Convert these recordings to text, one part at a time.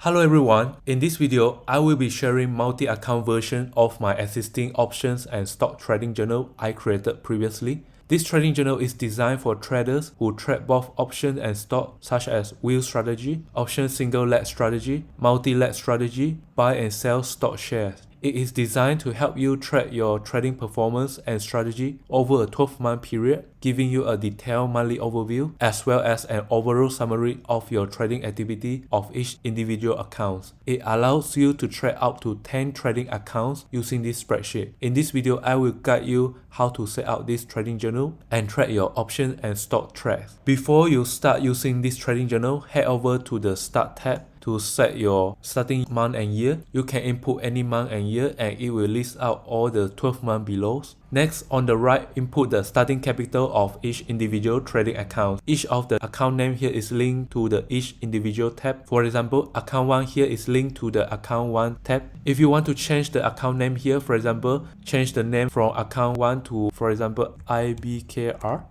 Hello everyone, in this video, I will be sharing multi-account version of my existing options and stock trading journal I created previously. This trading journal is designed for traders who trade both options and stock such as wheel strategy, option single leg strategy, multi-leg strategy, buy and sell stock shares. It is designed to help you track your trading performance and strategy over a 12-month period, giving you a detailed monthly overview as well as an overall summary of your trading activity of each individual account. It allows you to trade up to 10 trading accounts using this spreadsheet. In this video, I will guide you how to set up this trading journal and track your option and stock trades. Before you start using this trading journal, head over to the Start tab to set your starting month and year. You can input any month and year and it will list out all the 12 months below. Next, on the right, input the starting capital of each individual trading account. Each of the account name here is linked to each individual tab. For example, account 1 here is linked to the account 1 tab. If you want to change the account name here, for example, change the name from account 1 to, for example, IBKR.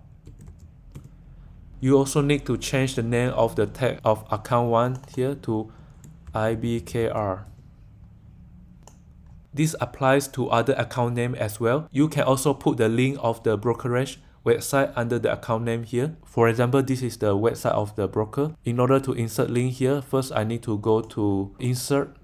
You also need to change the name of the tag of account 1 here to IBKR. This applies to other account name as well. You can also put the link of the brokerage website under the account name here. For example, this is the website of the broker. In order to insert link here, first I need to go to insert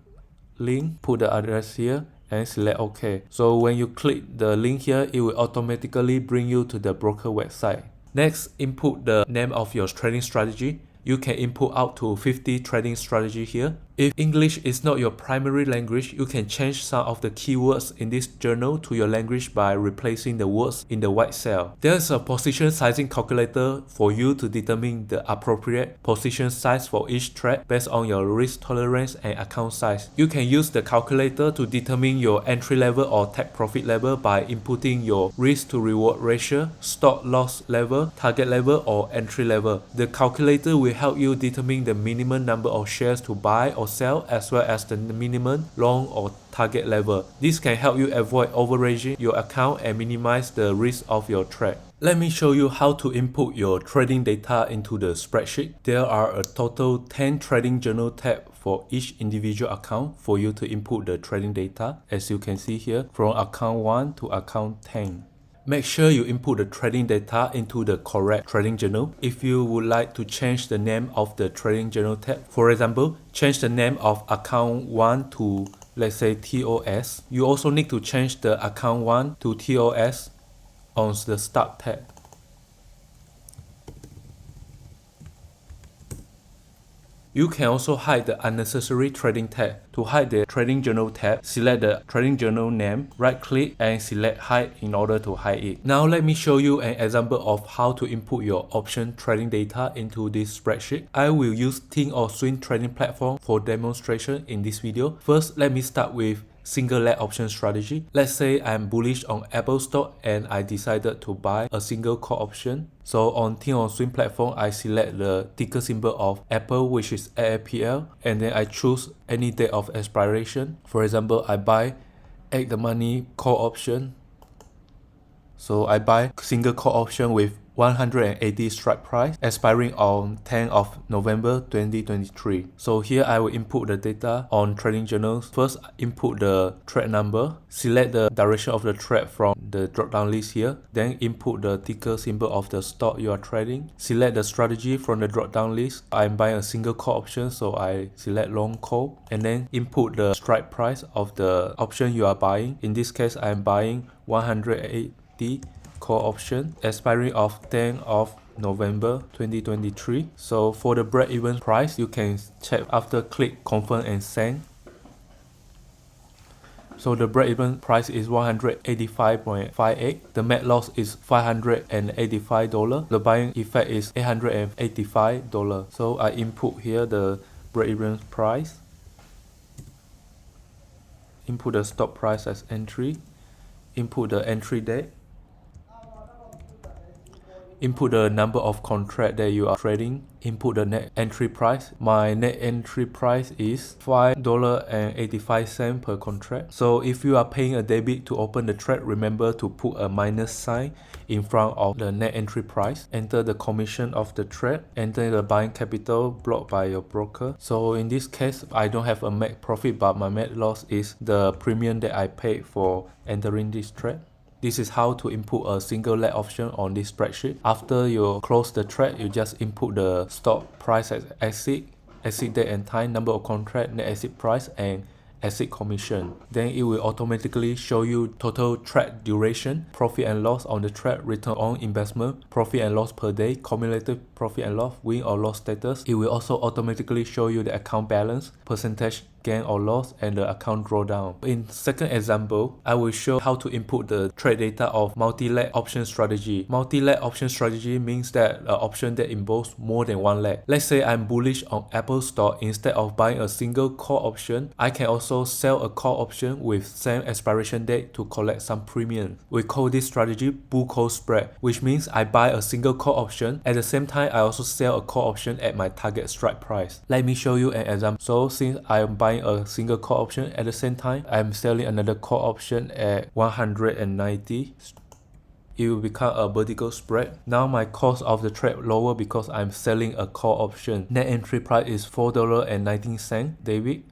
link, put the address here and select OK. So when you click the link here, it will automatically bring you to the broker website. Next, input the name of your trading strategy. You can input up to 50 trading strategy here. If English is not your primary language, you can change some of the keywords in this journal to your language by replacing the words in the white cell. There is a position sizing calculator for you to determine the appropriate position size for each trade based on your risk tolerance and account size. You can use the calculator to determine your entry level or take profit level by inputting your risk to reward ratio, stop loss level, target level, or entry level. The calculator will help you determine the minimum number of shares to buy or sell as well as the minimum long or target level. This can help you avoid overaging your account and minimize the risk of your trade. Let me show you how to input your trading data into the spreadsheet. There are a total 10 trading journal tabs for each individual account for you to input the trading data, as you can see here, from account 1 to account 10. Make sure you input the trading data into the correct trading journal. If you would like to change the name of the trading journal tab, for example, change the name of account 1 to, let's say, TOS. You also need to change the account 1 to TOS on the Start tab. You can also hide the unnecessary trading tab. To hide the trading journal tab, select the trading journal name, right click and select hide in order to hide it. Now let me show you an example of how to input your option trading data into this spreadsheet. I will use Think or Swing trading platform for demonstration in this video. First, let me start with single leg option strategy. Let's say I'm bullish on Apple stock and I decided to buy a single call option. So on Think or Swing platform, I select the ticker symbol of Apple, which is AAPL, and then I choose any date of expiration. For example, I buy at the money call option. So I buy single call option with 180 strike price expiring on 10th of November 2023. So here I will input the data on trading journals. First, input the trade number, select the direction of the trade from the drop down list here, then input the ticker symbol of the stock you are trading, select the strategy from the drop down list. I'm buying a single call option, so I select long call, and then input the strike price of the option you are buying. In this case, I'm buying 180 call option expiring of 10th of November 2023. So for the break-even price, you can check after click confirm and send. So the break-even price is 185.58. The net loss is $585. The buying effect is $885. So I input here the break-even price. Input the stop price as entry. Input the entry date. input the number of contract that you are trading, input the net entry price. My net entry price is $5.85 per contract. So if you are paying a debit to open the trade, remember to put a minus sign in front of the net entry price. Enter the commission of the trade, enter the buying capital blocked by your broker. So in this case, I don't have a net profit, but my net loss is the premium that I paid for entering this trade. This is how to input a single leg option on this spreadsheet. After you close the trade, you just input the stock price as exit date and time, number of contract, net exit price, and exit commission. Then it will automatically show you total trade duration, profit and loss on the trade, return on investment, profit and loss per day, cumulative profit and loss, win or loss status. It will also automatically show you the account balance, percentage gain or loss, and the account drawdown. In second example, I will show how to input the trade data of multi-leg option strategy. Multi-leg option strategy means that an option that involves more than one leg. Let's say I'm bullish on Apple stock. Instead of buying a single call option, I can also sell a call option with same expiration date to collect some premium. We call this strategy bull call spread, which means I buy a single call option. At the same time, I also sell a call option at my target strike price. Let me show you an example. So since I am buying a single call option, at the same time I'm selling another call option at 190, it will become a vertical spread. Now my cost of the trade lower because I'm selling a call option. Net entry price is $4.19 debit,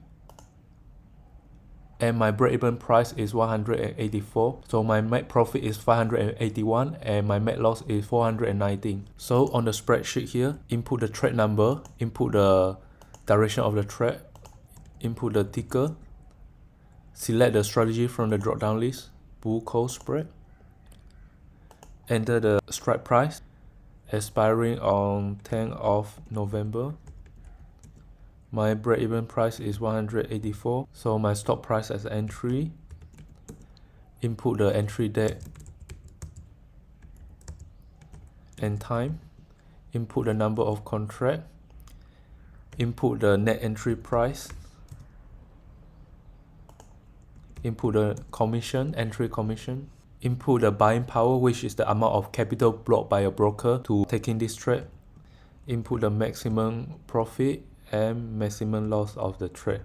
and my break-even price is 184. So my net profit is 581 and my net loss is 419. So on the spreadsheet here, input the trade number, input the direction of the trade, input the ticker, select the strategy from the drop-down list, bull call spread, enter the strike price, expiring on 10th of November. My break-even price is 184, so my stop price as entry, input the entry date and time, input the number of contract, input the net entry price, input the commission, entry commission, input the buying power, which is the amount of capital blocked by a broker to taking this trade, input the maximum profit and maximum loss of the trade.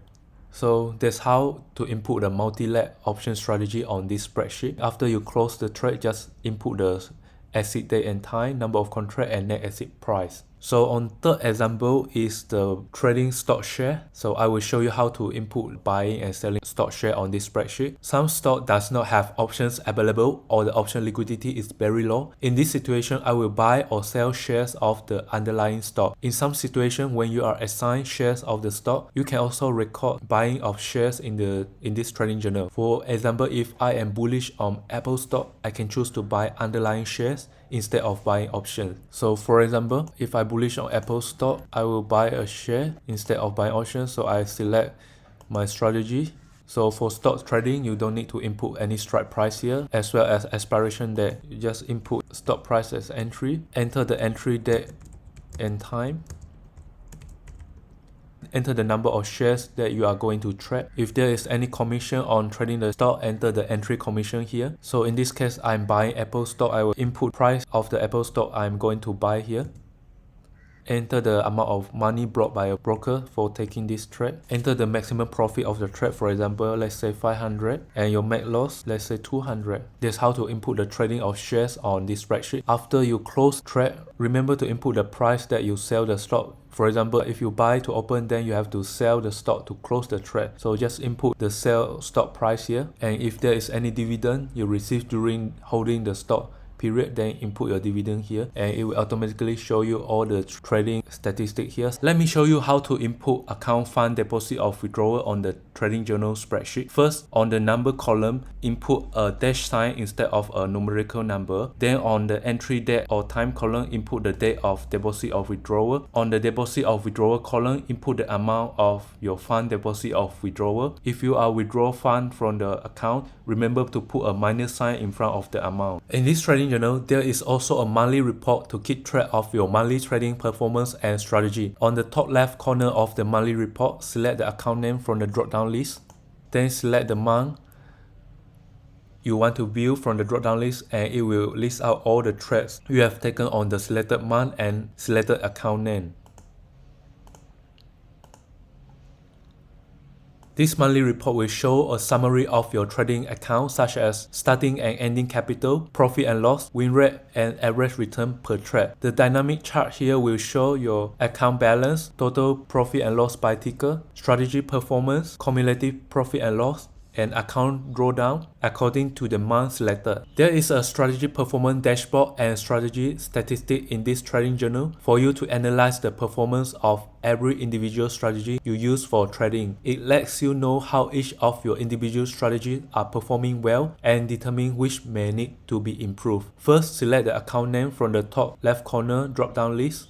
So that's how to input the multi-leg option strategy on this spreadsheet. After you close the trade, just input the exit date and time, number of contract, and net exit price. So on third example is the trading stock share. So I will show you how to input buying and selling stock share on this spreadsheet. Some stock does not have options available or the option liquidity is very low. In this situation, I will buy or sell shares of the underlying stock. In some situation, when you are assigned shares of the stock, you can also record buying of shares in this trading journal. For example, if I am bullish on Apple stock, I can choose to buy underlying shares instead of buying options. So for example, if I bullish on Apple stock, I will buy a share instead of buying options. So I select my strategy. So for stock trading, you don't need to input any strike price here, as well as expiration date. You just input stock price as entry, enter the entry date and time, enter the number of shares that you are going to trade. If there is any commission on trading the stock, enter the entry commission here. So in this case, I'm buying Apple stock. I will input price of the Apple stock I'm going to buy here. Enter the amount of money brought by a broker for taking this trade. Enter the maximum profit of the trade, for example, let's say 500, and your net loss, let's say 200. That's how to input the trading of shares on this spreadsheet. After you close trade, remember to input the price that you sell the stock. For example, if you buy to open, then you have to sell the stock to close the trade. So just input the sell stock price here. And if there is any dividend you receive during holding the stock period, then input your dividend here, and it will automatically show you all the trading statistics here. Let me show you how to input account fund deposit of withdrawal on the trading journal spreadsheet. First, on the number column, input a dash sign instead of a numerical number. Then on the entry date or time column, input the date of deposit of withdrawal. On the deposit of withdrawal column, input the amount of your fund deposit of withdrawal. If you are withdraw fund from the account, remember to put a minus sign in front of the amount. In this trading journal, there is also a monthly report to keep track of your monthly trading performance and strategy. On the top left corner of the monthly report, select the account name from the drop-down list. Then select the month. you want to view from the drop-down list, and it will list out all the trades you have taken on the selected month and selected account name. This monthly report will show a summary of your trading accounts such as starting and ending capital, profit and loss, win rate, and average return per trade. The dynamic chart here will show your account balance, total profit and loss by ticker, strategy performance, cumulative profit and loss, and account drawdown according to the month selected. There is a strategy performance dashboard and strategy statistic in this trading journal for you to analyze the performance of every individual strategy you use for trading. It lets you know how each of your individual strategies are performing well and determine which may need to be improved. First, select the account name from the top left corner drop-down list.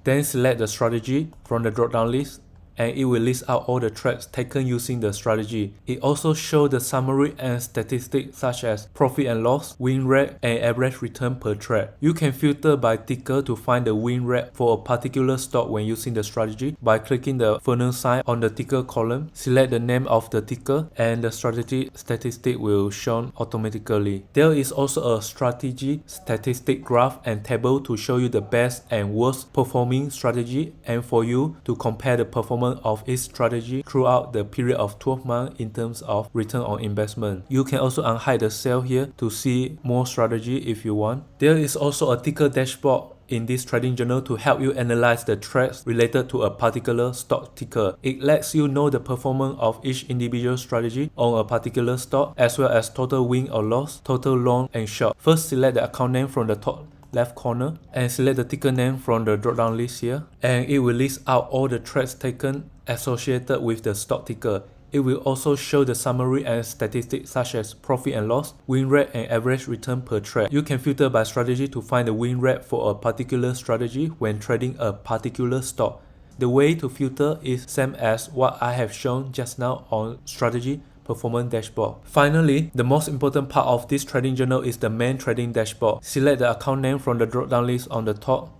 Then select the strategy from the drop-down list, and it will list out all the trades taken using the strategy. It also shows the summary and statistics such as profit and loss, win rate, and average return per trade. You can filter by ticker to find the win rate for a particular stock when using the strategy by clicking the funnel sign on the ticker column. Select the name of the ticker, and the strategy statistic will show automatically. There is also a strategy statistic graph and table to show you the best and worst performing strategy, and for you to compare the performance of each strategy throughout the period of 12 months in terms of return on investment. You can also unhide the cell here to see more strategy if you want. There is also a ticker dashboard in this trading journal to help you analyze the trades related to a particular stock ticker. It lets you know the performance of each individual strategy on a particular stock, as well as total win or loss, total long and short. First, select the account name from the top left corner and select the ticker name from the drop-down list here, and it will list out all the trades taken associated with the stock ticker. It will also show the summary and statistics such as profit and loss, win rate, and average return per trade. You can filter by strategy to find the win rate for a particular strategy when trading a particular stock. The way to filter is same as what I have shown just now on strategy performance dashboard. Finally, the most important part of this trading journal is the main trading dashboard. Select the account name from the drop-down list on the top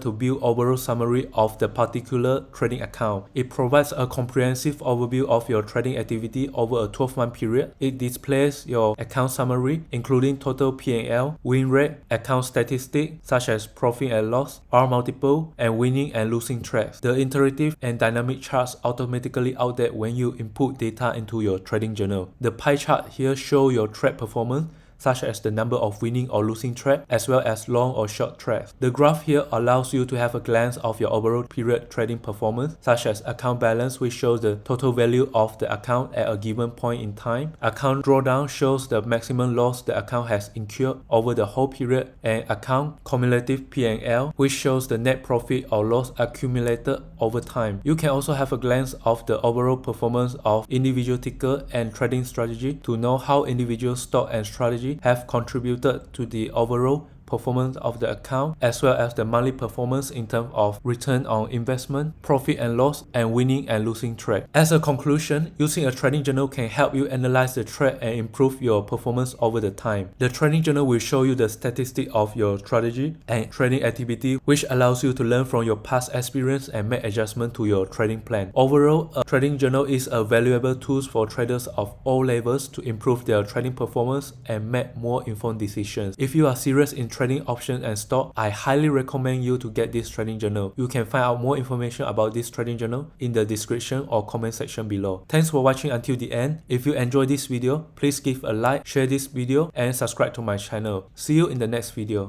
to view overall summary of the particular trading account. It provides a comprehensive overview of your trading activity over a 12-month period. It displays your account summary, including total P&L, win rate, account statistics such as profit and loss, R multiple, and winning and losing trades. The interactive and dynamic charts automatically update when you input data into your trading journal. The pie chart here shows your trade performance, such as the number of winning or losing trades, as well as long or short trades. The graph here allows you to have a glance of your overall period trading performance, such as account balance, which shows the total value of the account at a given point in time. Account drawdown shows the maximum loss the account has incurred over the whole period, and account cumulative P&L, which shows the net profit or loss accumulated over time. You can also have a glance of the overall performance of individual ticker and trading strategy to know how individual stock and strategy have contributed to the overall performance of the account, as well as the monthly performance in terms of return on investment, profit and loss, and winning and losing trade. As a conclusion, using a trading journal can help you analyze the trade and improve your performance over the time. The trading journal will show you the statistics of your strategy and trading activity, which allows you to learn from your past experience and make adjustments to your trading plan. Overall, a trading journal is a valuable tool for traders of all levels to improve their trading performance and make more informed decisions. If you are serious in trading options and stock, I highly recommend you to get this trading journal. You can find out more information about this trading journal in the description or comment section below. Thanks for watching until the end. If you enjoyed this video, please give a like, share this video, and subscribe to my channel. See you in the next video.